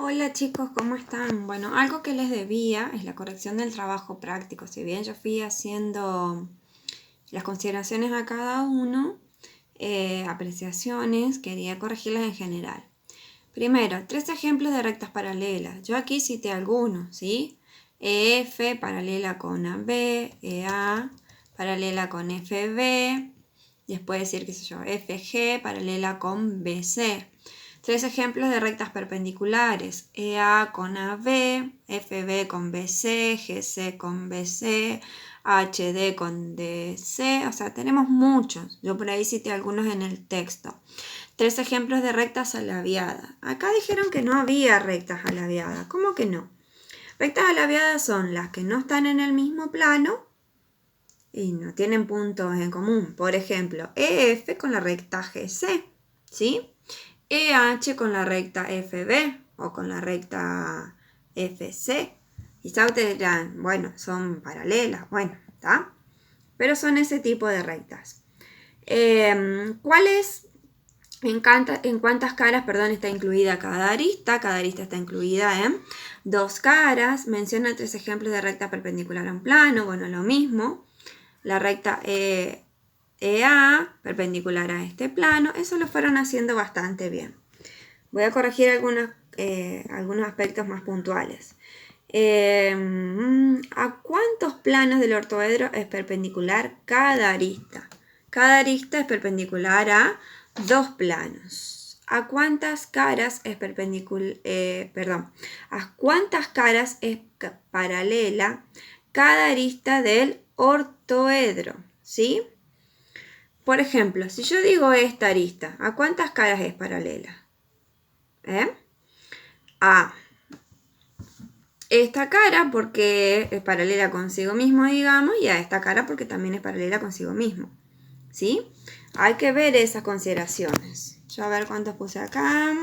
Hola chicos, ¿cómo están? Bueno, algo que les debía es la corrección del trabajo práctico. Si bien yo fui haciendo las consideraciones a cada uno, apreciaciones, quería corregirlas en general. Primero, 3 ejemplos de rectas paralelas. Yo aquí cité algunos, ¿sí? EF paralela con AB, EA paralela con FB, después decir, qué sé yo, FG paralela con BC. 3 ejemplos de rectas perpendiculares, EA con AB, FB con BC, GC con BC, HD con DC, o sea, tenemos muchos. Yo por ahí cité algunos en el texto. 3 ejemplos de rectas alabiadas. Acá dijeron que no había rectas alabiadas. ¿Cómo que no? Rectas alabiadas son las que no están en el mismo plano y no tienen puntos en común. Por ejemplo, EF con la recta GC, ¿sí? EH con la recta FB o con la recta FC. Quizá ustedes dirán, bueno, son paralelas. Bueno, ¿está? Pero son ese tipo de rectas. ¿Cuáles? En cuántas caras, está incluida cada arista. Cada arista está incluida en 2 caras. Menciona 3 ejemplos de recta perpendicular a un plano. Bueno, lo mismo. La recta EA perpendicular a este plano. Eso lo fueron haciendo bastante bien. Voy a corregir algunos aspectos más puntuales. ¿A cuántos planos del ortoedro es perpendicular cada arista? Cada arista es perpendicular a 2 planos. ¿A cuántas caras es ¿A cuántas caras es paralela cada arista del ortoedro? ¿Sí? Por ejemplo, si yo digo esta arista, ¿a cuántas caras es paralela? A esta cara porque es paralela consigo mismo, digamos, y a esta cara porque también es paralela consigo mismo. ¿Sí? Hay que ver esas consideraciones. Yo a ver cuántos puse acá.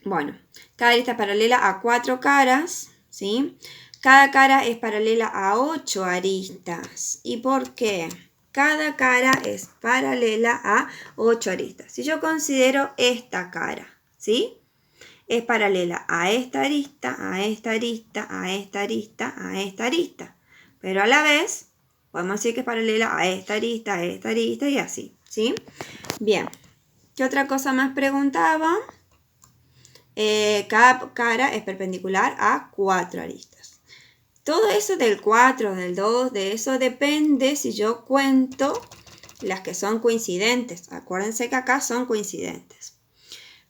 Bueno, cada arista es paralela a 4 caras, ¿sí? Cada cara es paralela a 8 aristas. ¿Y por qué? Cada cara es paralela a 8 aristas. Si yo considero esta cara, ¿sí? Es paralela a esta arista, a esta arista, a esta arista, a esta arista. Pero a la vez, podemos decir que es paralela a esta arista y así, ¿sí? Bien. ¿Qué otra cosa más preguntaba? Cada cara es perpendicular a 4 aristas. Todo eso del 4, del 2, de eso depende si yo cuento las que son coincidentes. Acuérdense que acá son coincidentes.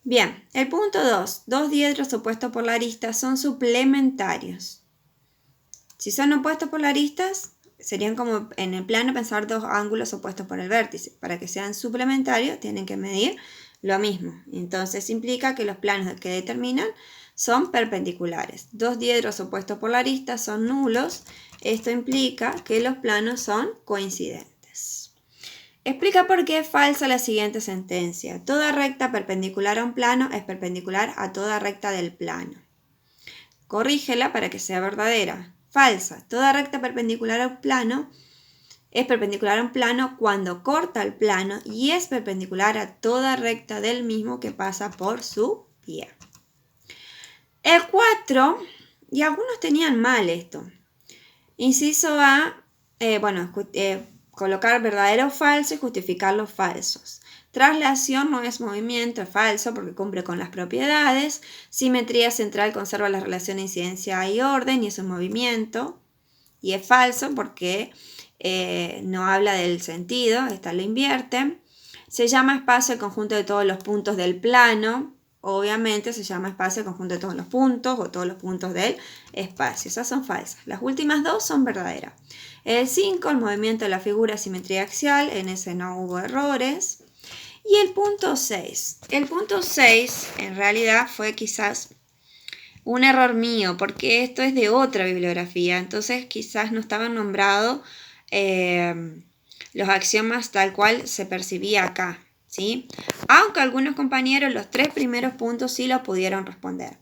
Bien, el punto 2. 2 diedros opuestos por la arista son suplementarios. Si son opuestos por la arista, serían como en el plano pensar 2 ángulos opuestos por el vértice. Para que sean suplementarios tienen que medir lo mismo. Entonces implica que los planos que determinan son perpendiculares. 2 diedros opuestos por la arista son nulos. Esto implica que los planos son coincidentes. Explica por qué es falsa la siguiente sentencia. Toda recta perpendicular a un plano es perpendicular a toda recta del plano. Corrígela para que sea verdadera. Falsa. Toda recta perpendicular a un plano es perpendicular a un plano cuando corta el plano y es perpendicular a toda recta del mismo que pasa por su pie. El 4, y algunos tenían mal esto. Inciso A, colocar verdadero o falso y justificar los falsos. Traslación no es movimiento, es falso porque cumple con las propiedades. Simetría central conserva la relación de incidencia y orden y es un movimiento. Y es falso porque no habla del sentido, esta lo invierte. Se llama espacio el conjunto de todos los puntos del plano. Obviamente se llama espacio el conjunto de todos los puntos o todos los puntos del espacio. Esas son falsas. Las últimas 2 son verdaderas. El 5, el movimiento de la figura simetría axial. En ese no hubo errores. Y el punto 6. El punto 6 en realidad fue quizás un error mío porque esto es de otra bibliografía. Entonces quizás no estaban nombrados los axiomas tal cual se percibía acá. ¿Sí? Aunque algunos compañeros los 3 primeros puntos sí los pudieron responder.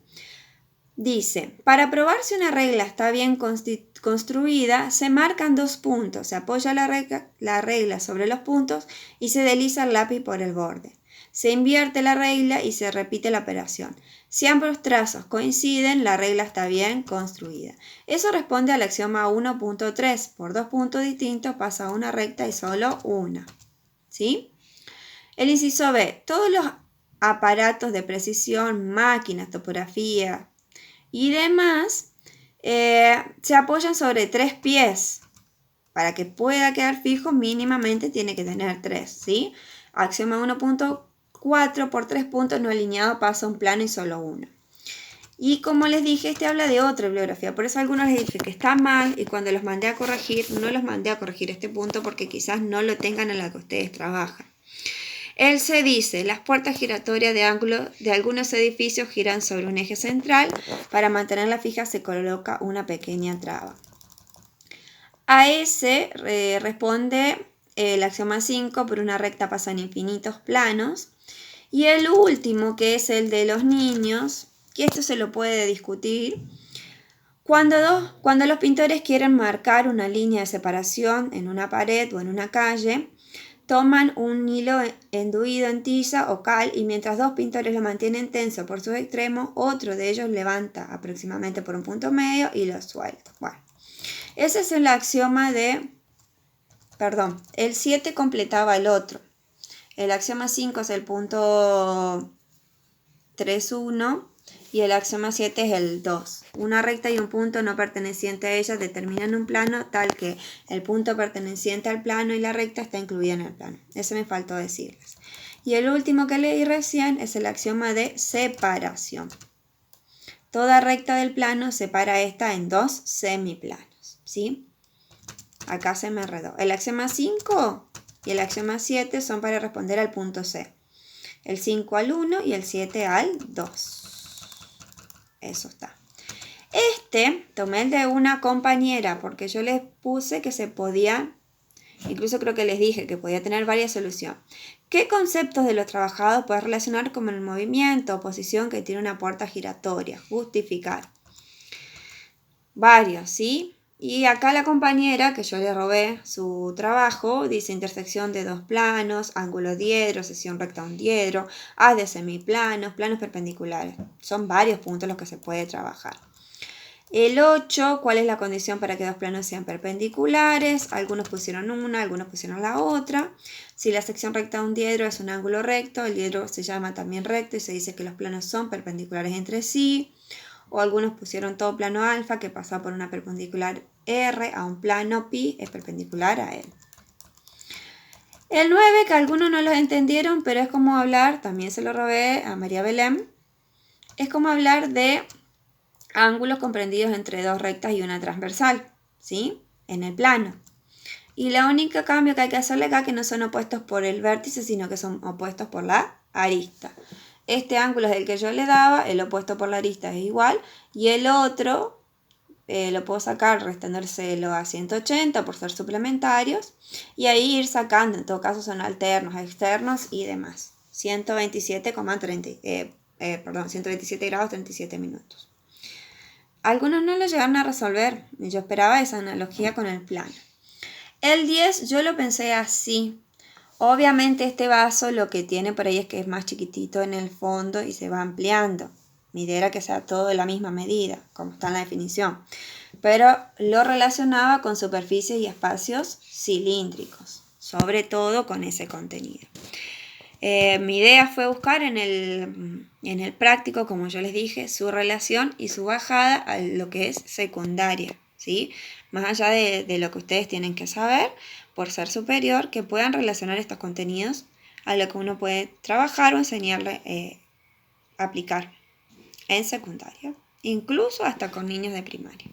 Dice, para probar si una regla está bien construida, se marcan 2 puntos, se apoya la regla sobre los puntos y se desliza el lápiz por el borde. se invierte la regla y se repite la operación. Si ambos trazos coinciden, la regla está bien construida. Eso responde al axioma 1.3. Por dos puntos distintos pasa una recta y solo una. ¿Sí? El inciso B. Todos los aparatos de precisión, máquinas, topografía y demás se apoyan sobre 3 pies. Para que pueda quedar fijo, mínimamente tiene que tener 3, ¿sí? Axioma 1.4, por 3 puntos no alineados pasa un plano y solo uno. Y como les dije, este habla de otra bibliografía. Por eso a algunos les dije que está mal y cuando los mandé a corregir, no los mandé a corregir este punto porque quizás no lo tengan en la que ustedes trabajan. Él se dice, las puertas giratorias de ángulo de algunos edificios giran sobre un eje central. Para mantenerla fija se coloca una pequeña traba. A ese responde el axioma 5, por una recta pasan infinitos planos. Y el último, que es el de los niños, que esto se lo puede discutir. Cuando los pintores quieren marcar una línea de separación en una pared o en una calle, toman un hilo enduido en tiza o cal y mientras dos pintores lo mantienen tenso por sus extremos, otro de ellos levanta aproximadamente por un punto medio y lo suelta. Bueno, ese es el axioma de... Perdón, el 7 completaba el otro. El axioma 5 es el punto 3,1 y el axioma 7 es el 2. Una recta y un punto no perteneciente a ella determinan un plano tal que el punto perteneciente al plano y la recta está incluida en el plano. Eso me faltó decirles. Y el último que leí recién es el axioma de separación. Toda recta del plano separa esta en dos semiplanos, ¿sí? Acá se me enredó. El axioma 5 y el axioma 7 son para responder al punto C. El 5 al 1 y el 7 al 2. Eso está. Tomé el de una compañera porque yo les puse que se podía, incluso creo que les dije que podía tener varias soluciones. ¿Qué conceptos de los trabajados puedes relacionar con el movimiento o posición que tiene una puerta giratoria? Justificar. Varios, ¿sí? Y acá la compañera, que yo le robé su trabajo, dice intersección de dos planos, ángulo diedro, sección recta a un diedro, haz de semiplanos, planos perpendiculares. Son varios puntos los que se puede trabajar. El 8, ¿cuál es la condición para que dos planos sean perpendiculares? Algunos pusieron una, algunos pusieron la otra. Si la sección recta de un diedro es un ángulo recto, el diedro se llama también recto y se dice que los planos son perpendiculares entre sí. O algunos pusieron todo plano alfa que pasa por una perpendicular R a un plano pi es perpendicular a él. El 9, que algunos no lo entendieron, pero es como hablar, también se lo robé a María Belén, es como hablar de ángulos comprendidos entre dos rectas y una transversal, ¿sí? En el plano. Y la única cambio que hay que hacerle acá es que no son opuestos por el vértice, sino que son opuestos por la arista. Este ángulo es el que yo le daba, el opuesto por la arista es igual, y el otro lo puedo sacar restándoselo a 180 por ser suplementarios, y ahí ir sacando, en todo caso son alternos, externos y demás. 127 grados 37 minutos. Algunos no lo llegaron a resolver, y yo esperaba esa analogía con el plano. El 10 yo lo pensé así. Obviamente este vaso lo que tiene por ahí es que es más chiquitito en el fondo y se va ampliando. Mi idea era que sea todo de la misma medida, como está en la definición. Pero lo relacionaba con superficies y espacios cilíndricos, sobre todo con ese contenido. Mi idea fue buscar en el práctico, como yo les dije, su relación y su bajada a lo que es secundaria, ¿sí? Más allá de lo que ustedes tienen que saber, por ser superior, que puedan relacionar estos contenidos a lo que uno puede trabajar o enseñarle a aplicar en secundaria, incluso hasta con niños de primaria.